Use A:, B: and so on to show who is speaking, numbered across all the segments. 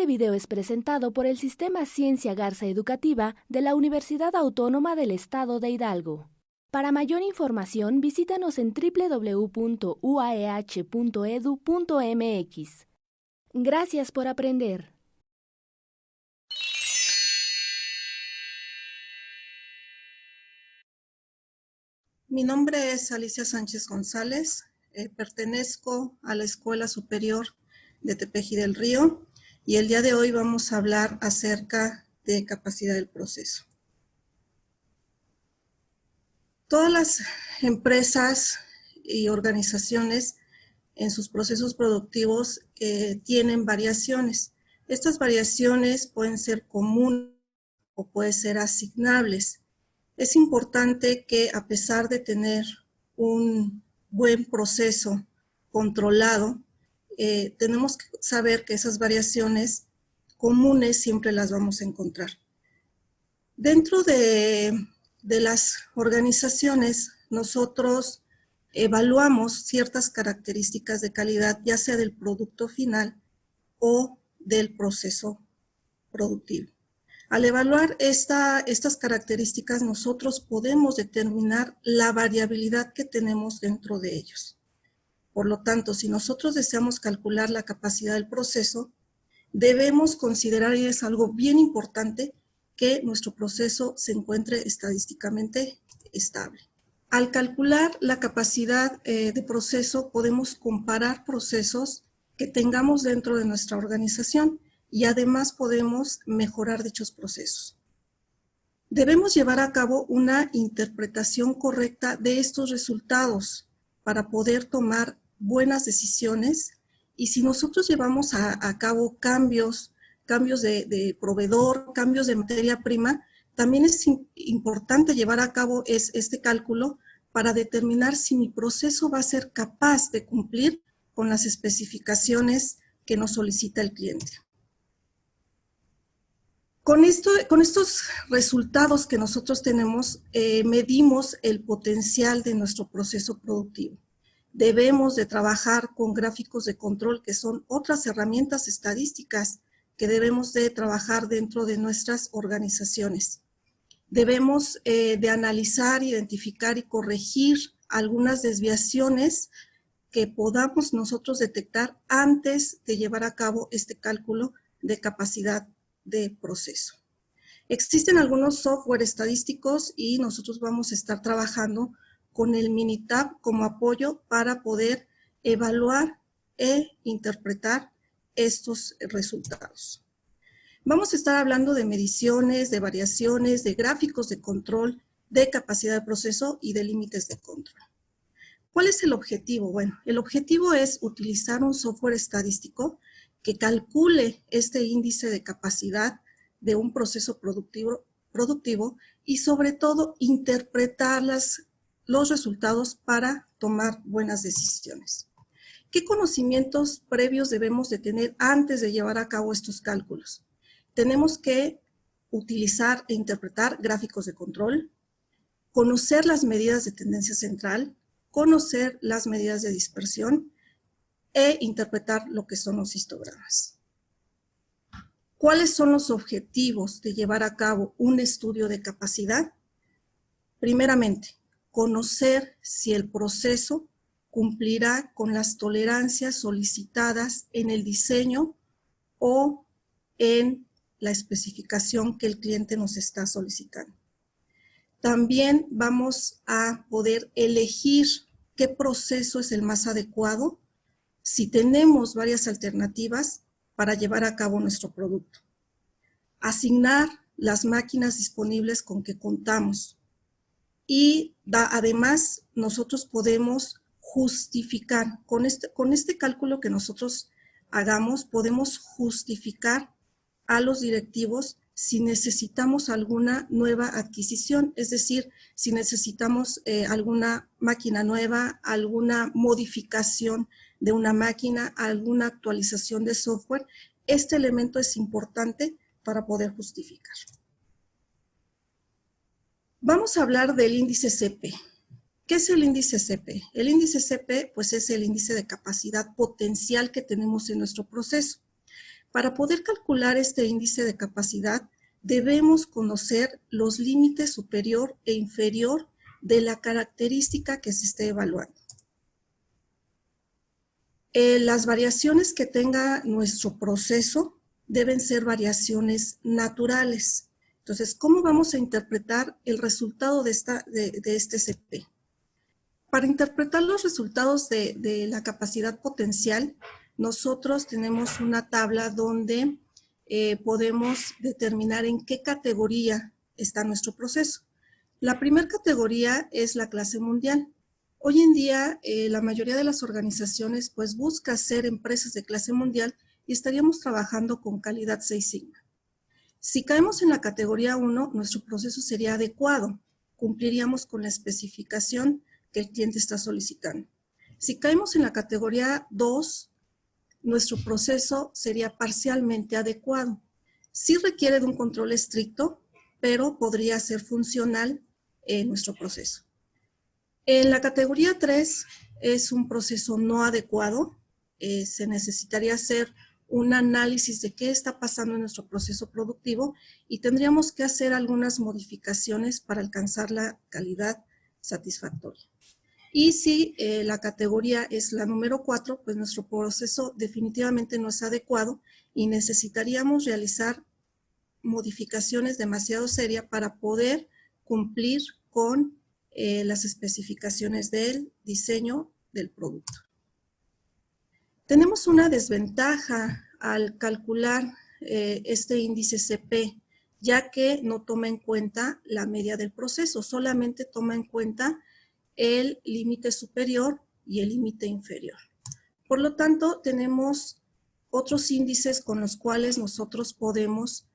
A: video es presentado por el Sistema Ciencia Garza Educativa de la Universidad Autónoma del Estado de Hidalgo. Para mayor información, visítanos en www.uaeh.edu.mx. Gracias por aprender.
B: Mi nombre es Alicia Sánchez González, pertenezco a la Escuela Superior de Tepeji del Río y el día de hoy vamos a hablar acerca de capacidad del proceso. Todas las empresas y organizaciones en sus procesos productivos tienen variaciones. Estas variaciones pueden ser comunes o pueden ser asignables. Es importante que a pesar de tener un buen proceso controlado, tenemos que saber que esas variaciones comunes siempre las vamos a encontrar. Dentro de las organizaciones, nosotros evaluamos ciertas características de calidad, ya sea del producto final o del proceso productivo. Al evaluar estas características, nosotros podemos determinar la variabilidad que tenemos dentro de ellos. Por lo tanto, si nosotros deseamos calcular la capacidad del proceso, debemos considerar, y es algo bien importante, que nuestro proceso se encuentre estadísticamente estable. Al calcular la capacidad de proceso, podemos comparar procesos que tengamos dentro de nuestra organización y además podemos mejorar dichos procesos. Debemos llevar a cabo una interpretación correcta de estos resultados para poder tomar buenas decisiones, y si nosotros llevamos a cabo cambios de proveedor, cambios de materia prima, también es importante llevar a cabo este cálculo para determinar si mi proceso va a ser capaz de cumplir con las especificaciones que nos solicita el cliente. Con estos resultados que nosotros tenemos, medimos el potencial de nuestro proceso productivo. Debemos de trabajar con gráficos de control, que son otras herramientas estadísticas que debemos de trabajar dentro de nuestras organizaciones. Debemos de analizar, identificar y corregir algunas desviaciones que podamos nosotros detectar antes de llevar a cabo este cálculo de capacidad de proceso. Existen algunos software estadísticos y nosotros vamos a estar trabajando con el Minitab como apoyo para poder evaluar e interpretar estos resultados. Vamos a estar hablando de mediciones, de variaciones, de gráficos de control, de capacidad de proceso y de límites de control. ¿Cuál es el objetivo? Bueno, el objetivo es utilizar un software estadístico que calcule este índice de capacidad de un proceso productivo y sobre todo interpretar los resultados para tomar buenas decisiones. ¿Qué conocimientos previos debemos de tener antes de llevar a cabo estos cálculos? Tenemos que utilizar e interpretar gráficos de control, conocer las medidas de tendencia central, conocer las medidas de dispersión e interpretar lo que son los histogramas. ¿Cuáles son los objetivos de llevar a cabo un estudio de capacidad? Primeramente, conocer si el proceso cumplirá con las tolerancias solicitadas en el diseño o en la especificación que el cliente nos está solicitando. También vamos a poder elegir qué proceso es el más adecuado si tenemos varias alternativas para llevar a cabo nuestro producto. Asignar las máquinas disponibles con que contamos. Y además nosotros podemos justificar, con este cálculo que nosotros hagamos, podemos justificar a los directivos si necesitamos alguna nueva adquisición, es decir, si necesitamos alguna máquina nueva, alguna modificación de una máquina, alguna actualización de software. Este elemento es importante para poder justificar. Vamos a hablar del índice CP. ¿Qué es el índice CP? El índice CP pues, es el índice de capacidad potencial que tenemos en nuestro proceso. Para poder calcular este índice de capacidad, debemos conocer los límites superior e inferior de la característica que se esté evaluando. Las variaciones que tenga nuestro proceso deben ser variaciones naturales. Entonces, ¿cómo vamos a interpretar el resultado de este CP? Para interpretar los resultados de la capacidad potencial, nosotros tenemos una tabla donde podemos determinar en qué categoría está nuestro proceso. La primera categoría es la clase mundial. Hoy en día, la mayoría de las organizaciones pues busca ser empresas de clase mundial y estaríamos trabajando con calidad 6 Sigma. Si caemos en la categoría 1, nuestro proceso sería adecuado, cumpliríamos con la especificación que el cliente está solicitando. Si caemos en la categoría 2, nuestro proceso sería parcialmente adecuado. Sí requiere de un control estricto, pero podría ser funcional nuestro proceso. En la categoría 3 es un proceso no adecuado. Se necesitaría hacer un análisis de qué está pasando en nuestro proceso productivo y tendríamos que hacer algunas modificaciones para alcanzar la calidad satisfactoria. Y si la categoría es la número 4, pues nuestro proceso definitivamente no es adecuado y necesitaríamos realizar modificaciones demasiado serias para poder cumplir con las especificaciones del diseño del producto. Tenemos una desventaja al calcular este índice CP, ya que no toma en cuenta la media del proceso, solamente toma en cuenta el límite superior y el límite inferior. Por lo tanto, tenemos otros índices con los cuales nosotros podemos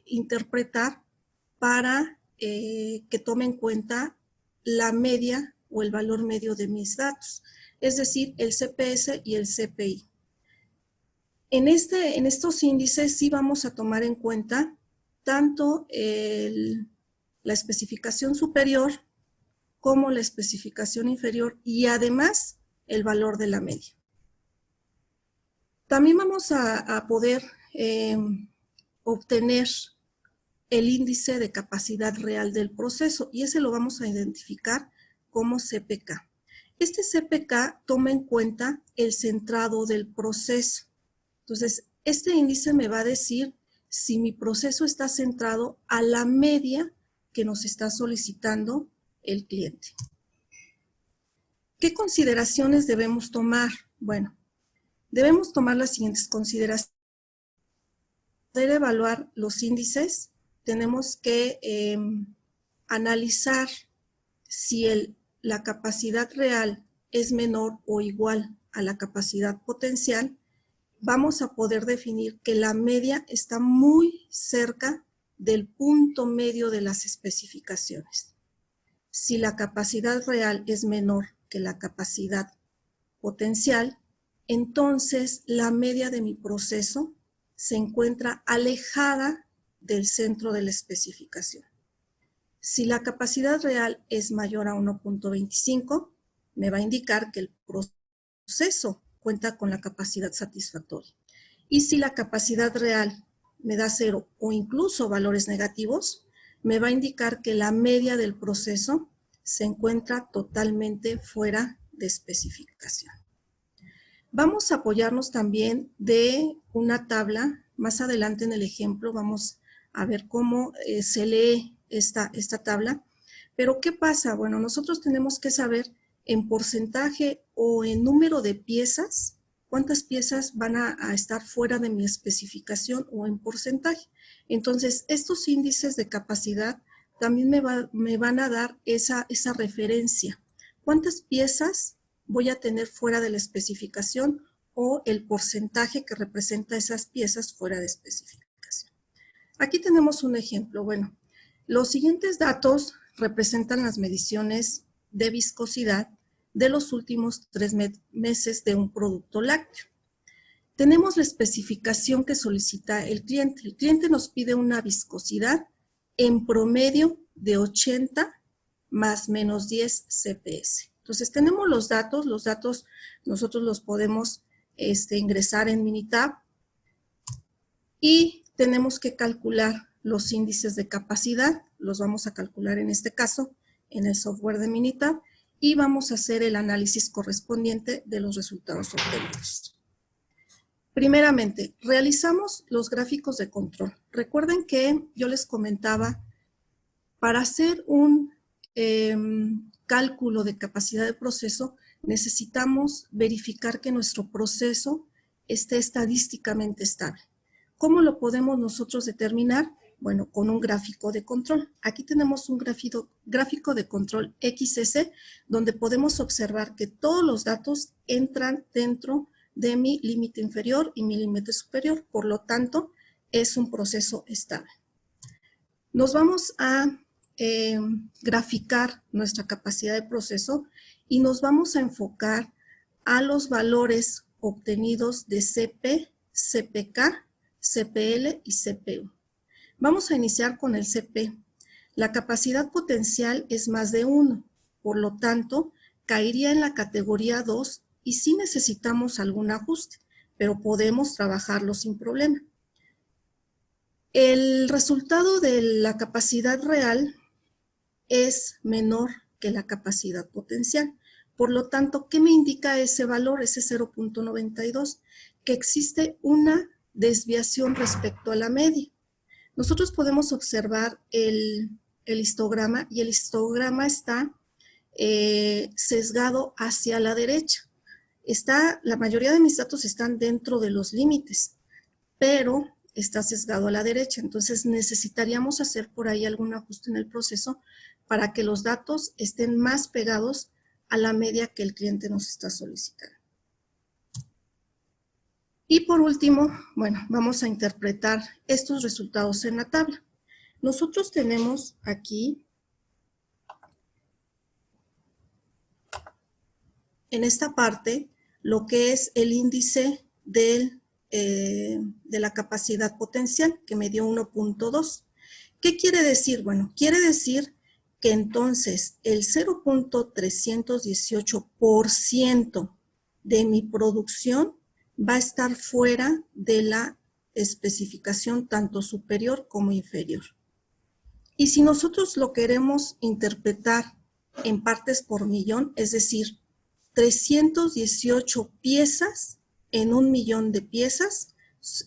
B: interpretar para que tome en cuenta la media o el valor medio de mis datos, es decir, el CPS y el CPI. En estos índices sí vamos a tomar en cuenta tanto la especificación superior como la especificación inferior y además el valor de la media. También vamos a poder obtener el índice de capacidad real del proceso y ese lo vamos a identificar como CPK. Este CPK toma en cuenta el centrado del proceso. Entonces, este índice me va a decir si mi proceso está centrado a la media que nos está solicitando el cliente. ¿Qué consideraciones debemos tomar? Bueno, debemos tomar las siguientes consideraciones. Para poder evaluar los índices, tenemos que analizar si la capacidad real es menor o igual a la capacidad potencial. Vamos a poder definir que la media está muy cerca del punto medio de las especificaciones. Si la capacidad real es menor que la capacidad potencial, entonces la media de mi proceso se encuentra alejada del centro de la especificación. Si la capacidad real es mayor a 1.25, me va a indicar que el proceso cuenta con la capacidad satisfactoria. Y si la capacidad real me da 0 o incluso valores negativos, me va a indicar que la media del proceso se encuentra totalmente fuera de especificación. Vamos a apoyarnos también de una tabla. Más adelante en el ejemplo vamos a ver cómo se lee esta tabla. Pero ¿qué pasa? Bueno, nosotros tenemos que saber en porcentaje o en número de piezas, cuántas piezas van a estar fuera de mi especificación o en porcentaje. Entonces, estos índices de capacidad también me van a dar esa referencia. ¿Cuántas piezas voy a tener fuera de la especificación o el porcentaje que representa esas piezas fuera de especificación? Aquí tenemos un ejemplo. Bueno, los siguientes datos representan las mediciones de viscosidad de los últimos 3 meses de un producto lácteo. Tenemos la especificación que solicita el cliente. El cliente nos pide una viscosidad en promedio de 80 más menos 10 CPS. Entonces tenemos los datos nosotros los podemos ingresar en Minitab y tenemos que calcular los índices de capacidad, los vamos a calcular en este caso en el software de Minitab y vamos a hacer el análisis correspondiente de los resultados obtenidos. Primeramente, realizamos los gráficos de control. Recuerden que yo les comentaba, para hacer un cálculo de capacidad de proceso, necesitamos verificar que nuestro proceso esté estadísticamente estable. ¿Cómo lo podemos nosotros determinar? Bueno, con un gráfico de control. Aquí tenemos un gráfico de control XS, donde podemos observar que todos los datos entran dentro de mi límite inferior y mi límite superior. Por lo tanto, es un proceso estable. Nos vamos a graficar nuestra capacidad de proceso y nos vamos a enfocar a los valores obtenidos de CP, CPK, CPL y CPU. Vamos a iniciar con el CP. La capacidad potencial es más de 1, por lo tanto, caería en la categoría 2 y sí necesitamos algún ajuste, pero podemos trabajarlo sin problema. El resultado de la capacidad real es menor que la capacidad potencial. Por lo tanto, ¿qué me indica ese valor, ese 0.92? Que existe una desviación respecto a la media. Nosotros podemos observar el histograma y el histograma está sesgado hacia la derecha. La mayoría de mis datos están dentro de los límites, pero está sesgado a la derecha. Entonces necesitaríamos hacer por ahí algún ajuste en el proceso para que los datos estén más pegados a la media que el cliente nos está solicitando. Y por último, bueno, vamos a interpretar estos resultados en la tabla. Nosotros tenemos aquí, en esta parte, lo que es el índice de la capacidad potencial, que me dio 1.2. ¿Qué quiere decir? Bueno, quiere decir que entonces el 0.318% de mi producción va a estar fuera de la especificación tanto superior como inferior. Y si nosotros lo queremos interpretar en partes por millón, es decir, 318 piezas en 1.000.000 de piezas,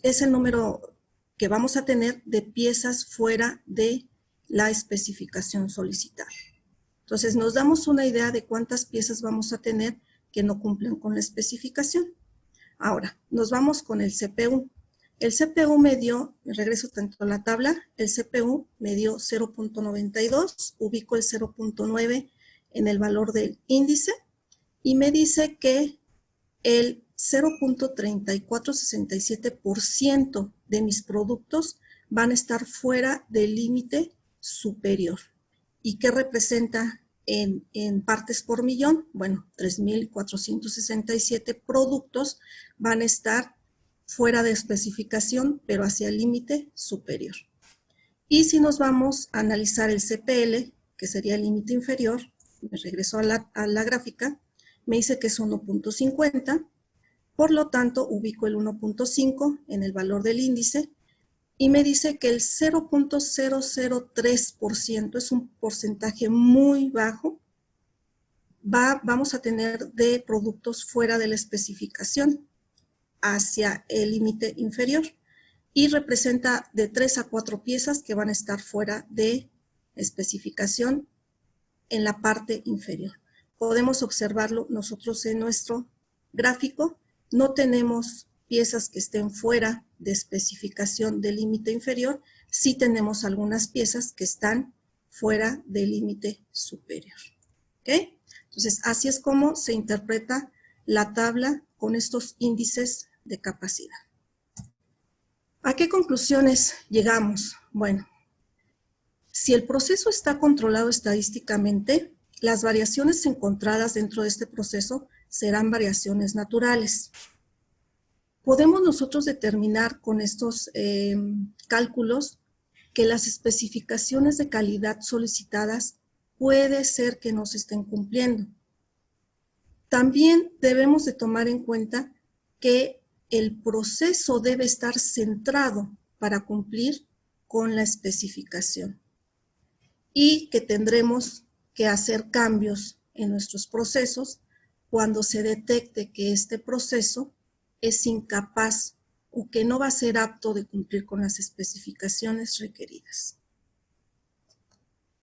B: es el número que vamos a tener de piezas fuera de la especificación solicitada. Entonces nos damos una idea de cuántas piezas vamos a tener que no cumplen con la especificación. Ahora, nos vamos con el CPU. El CPU me dio, me regreso tanto a la tabla, el CPU me dio 0.92, ubico el 0.9 en el valor del índice y me dice que el 0.3467% de mis productos van a estar fuera del límite superior. ¿Y qué representa en partes por millón? Bueno, 3.467 productos van a estar fuera de especificación, pero hacia el límite superior. Y si nos vamos a analizar el CPL, que sería el límite inferior, me regreso a la gráfica, me dice que es 1.50, por lo tanto ubico el 1.5 en el valor del índice y me dice que el 0.003% es un porcentaje muy bajo, vamos a tener de productos fuera de la especificación hacia el límite inferior y representa de 3 a 4 piezas que van a estar fuera de especificación en la parte inferior. Podemos observarlo nosotros en nuestro gráfico. No tenemos piezas que estén fuera de especificación del límite inferior, sí tenemos algunas piezas que están fuera del límite superior. ¿Ok? Entonces, así es como se interpreta la tabla con estos índices de capacidad. ¿A qué conclusiones llegamos? Bueno, si el proceso está controlado estadísticamente, las variaciones encontradas dentro de este proceso serán variaciones naturales. Podemos nosotros determinar con estos cálculos que las especificaciones de calidad solicitadas puede ser que no se estén cumpliendo. También debemos de tomar en cuenta que el proceso debe estar centrado para cumplir con la especificación y que tendremos que hacer cambios en nuestros procesos cuando se detecte que este proceso es incapaz o que no va a ser apto de cumplir con las especificaciones requeridas.